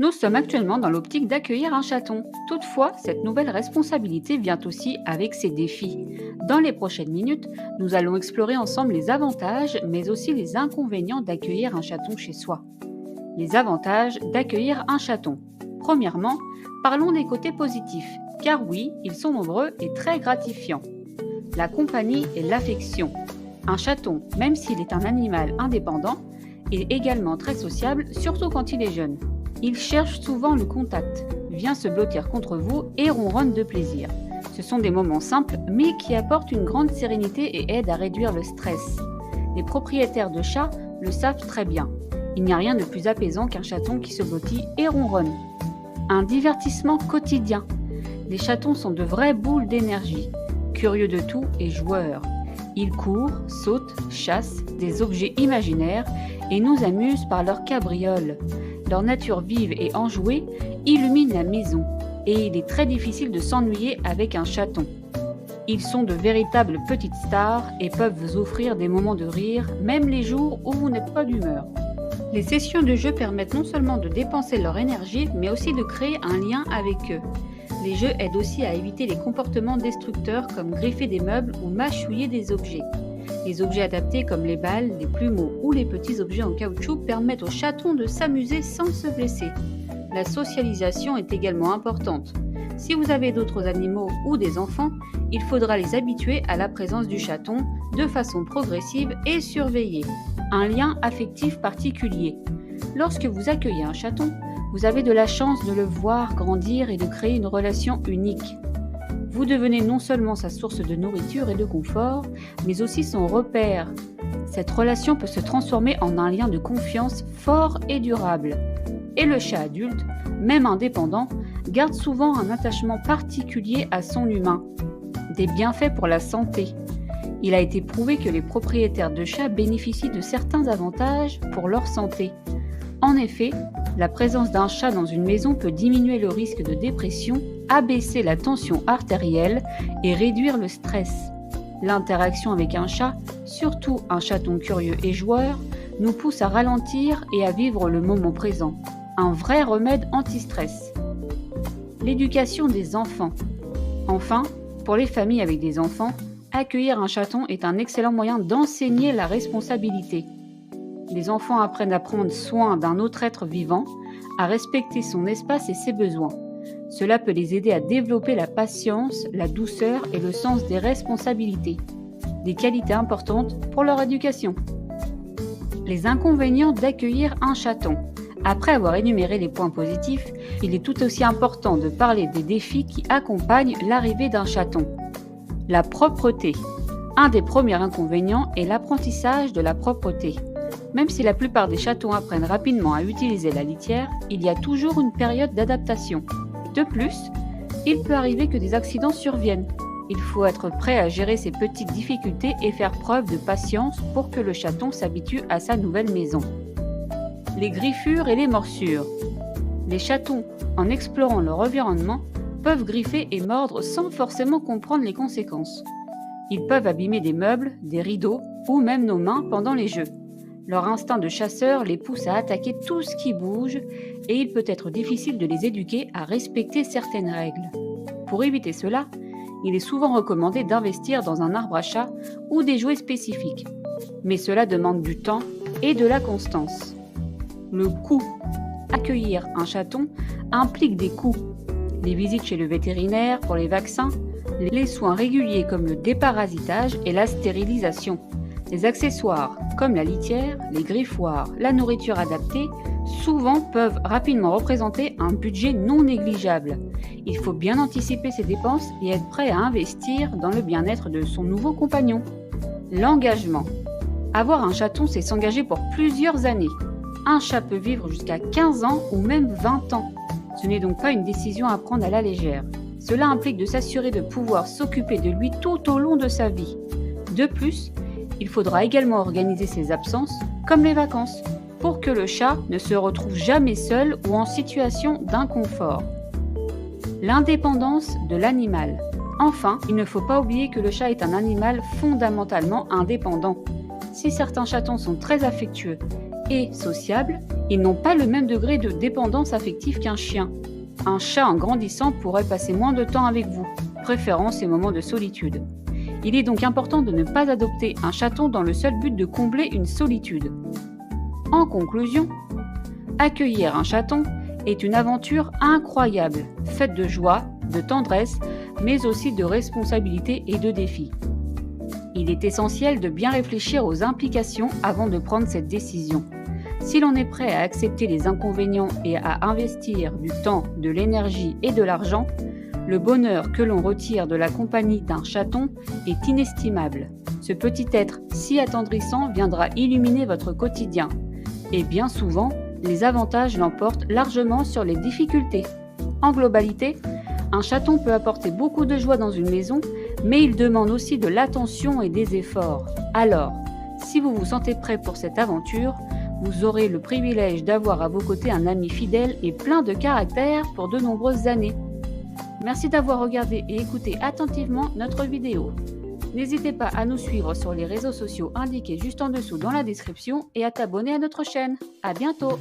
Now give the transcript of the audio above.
Nous sommes actuellement dans l'optique d'accueillir un chaton. Toutefois, cette nouvelle responsabilité vient aussi avec ses défis. Dans les prochaines minutes, nous allons explorer ensemble les avantages, mais aussi les inconvénients d'accueillir un chaton chez soi. Les avantages d'accueillir un chaton. Premièrement, parlons des côtés positifs, car oui, ils sont nombreux et très gratifiants. La compagnie et l'affection. Un chaton, même s'il est un animal indépendant, est également très sociable, surtout quand il est jeune. Il cherche souvent le contact, vient se blottir contre vous et ronronne de plaisir. Ce sont des moments simples, mais qui apportent une grande sérénité et aident à réduire le stress. Les propriétaires de chats le savent très bien. Il n'y a rien de plus apaisant qu'un chaton qui se blottit et ronronne. Un divertissement quotidien. Les chatons sont de vraies boules d'énergie, curieux de tout et joueurs. Ils courent, sautent, chassent des objets imaginaires et nous amusent par leurs cabrioles. Leur nature vive et enjouée illumine la maison et il est très difficile de s'ennuyer avec un chaton. Ils sont de véritables petites stars et peuvent vous offrir des moments de rire, même les jours où vous n'êtes pas d'humeur. Les sessions de jeu permettent non seulement de dépenser leur énergie, mais aussi de créer un lien avec eux. Les jeux aident aussi à éviter les comportements destructeurs comme griffer des meubles ou mâchouiller des objets. Les objets adaptés comme les balles, les plumeaux ou les petits objets en caoutchouc permettent aux chatons de s'amuser sans se blesser. La socialisation est également importante. Si vous avez d'autres animaux ou des enfants, il faudra les habituer à la présence du chaton de façon progressive et surveillée. Un lien affectif particulier. Lorsque vous accueillez un chaton, vous avez de la chance de le voir grandir et de créer une relation unique. Vous devenez non seulement sa source de nourriture et de confort, mais aussi son repère. Cette relation peut se transformer en un lien de confiance fort et durable. Et le chat adulte, même indépendant, garde souvent un attachement particulier à son humain. Des bienfaits pour la santé. Il a été prouvé que les propriétaires de chats bénéficient de certains avantages pour leur santé. En effet, la présence d'un chat dans une maison peut diminuer le risque de dépression, abaisser la tension artérielle et réduire le stress. L'interaction avec un chat, surtout un chaton curieux et joueur, nous pousse à ralentir et à vivre le moment présent. Un vrai remède anti-stress. L'éducation des enfants. Enfin, pour les familles avec des enfants, accueillir un chaton est un excellent moyen d'enseigner la responsabilité. Les enfants apprennent à prendre soin d'un autre être vivant, à respecter son espace et ses besoins. Cela peut les aider à développer la patience, la douceur et le sens des responsabilités, des qualités importantes pour leur éducation. Les inconvénients d'accueillir un chaton. Après avoir énuméré les points positifs, il est tout aussi important de parler des défis qui accompagnent l'arrivée d'un chaton. La propreté. Un des premiers inconvénients est l'apprentissage de la propreté. Même si la plupart des chatons apprennent rapidement à utiliser la litière, il y a toujours une période d'adaptation. De plus, il peut arriver que des accidents surviennent. Il faut être prêt à gérer ces petites difficultés et faire preuve de patience pour que le chaton s'habitue à sa nouvelle maison. Les griffures et les morsures. Les chatons, en explorant leur environnement, peuvent griffer et mordre sans forcément comprendre les conséquences. Ils peuvent abîmer des meubles, des rideaux ou même nos mains pendant les jeux. Leur instinct de chasseur les pousse à attaquer tout ce qui bouge et il peut être difficile de les éduquer à respecter certaines règles. Pour éviter cela, il est souvent recommandé d'investir dans un arbre à chat ou des jouets spécifiques. Mais cela demande du temps et de la constance. Le coût. Accueillir un chaton implique des coûts. Les visites chez le vétérinaire pour les vaccins, les soins réguliers comme le déparasitage et la stérilisation. Les accessoires comme la litière, les griffoirs, la nourriture adaptée, souvent peuvent rapidement représenter un budget non négligeable. Il faut bien anticiper ces dépenses et être prêt à investir dans le bien-être de son nouveau compagnon. L'engagement. Avoir un chaton, c'est s'engager pour plusieurs années. Un chat peut vivre jusqu'à 15 ans ou même 20 ans. Ce n'est donc pas une décision à prendre à la légère. Cela implique de s'assurer de pouvoir s'occuper de lui tout au long de sa vie. De plus, il faudra également organiser ses absences, comme les vacances, pour que le chat ne se retrouve jamais seul ou en situation d'inconfort. L'indépendance de l'animal. Enfin, il ne faut pas oublier que le chat est un animal fondamentalement indépendant. Si certains chatons sont très affectueux et sociables, ils n'ont pas le même degré de dépendance affective qu'un chien. Un chat en grandissant pourrait passer moins de temps avec vous, préférant ces moments de solitude. Il est donc important de ne pas adopter un chaton dans le seul but de combler une solitude. En conclusion, accueillir un chaton est une aventure incroyable, faite de joie, de tendresse, mais aussi de responsabilité et de défis. Il est essentiel de bien réfléchir aux implications avant de prendre cette décision. Si l'on est prêt à accepter les inconvénients et à investir du temps, de l'énergie et de l'argent, le bonheur que l'on retire de la compagnie d'un chaton est inestimable. Ce petit être si attendrissant viendra illuminer votre quotidien. Et bien souvent, les avantages l'emportent largement sur les difficultés. En globalité, un chaton peut apporter beaucoup de joie dans une maison, mais il demande aussi de l'attention et des efforts. Alors, si vous vous sentez prêt pour cette aventure, vous aurez le privilège d'avoir à vos côtés un ami fidèle et plein de caractère pour de nombreuses années. Merci d'avoir regardé et écouté attentivement notre vidéo. N'hésitez pas à nous suivre sur les réseaux sociaux indiqués juste en dessous dans la description et à t'abonner à notre chaîne. À bientôt!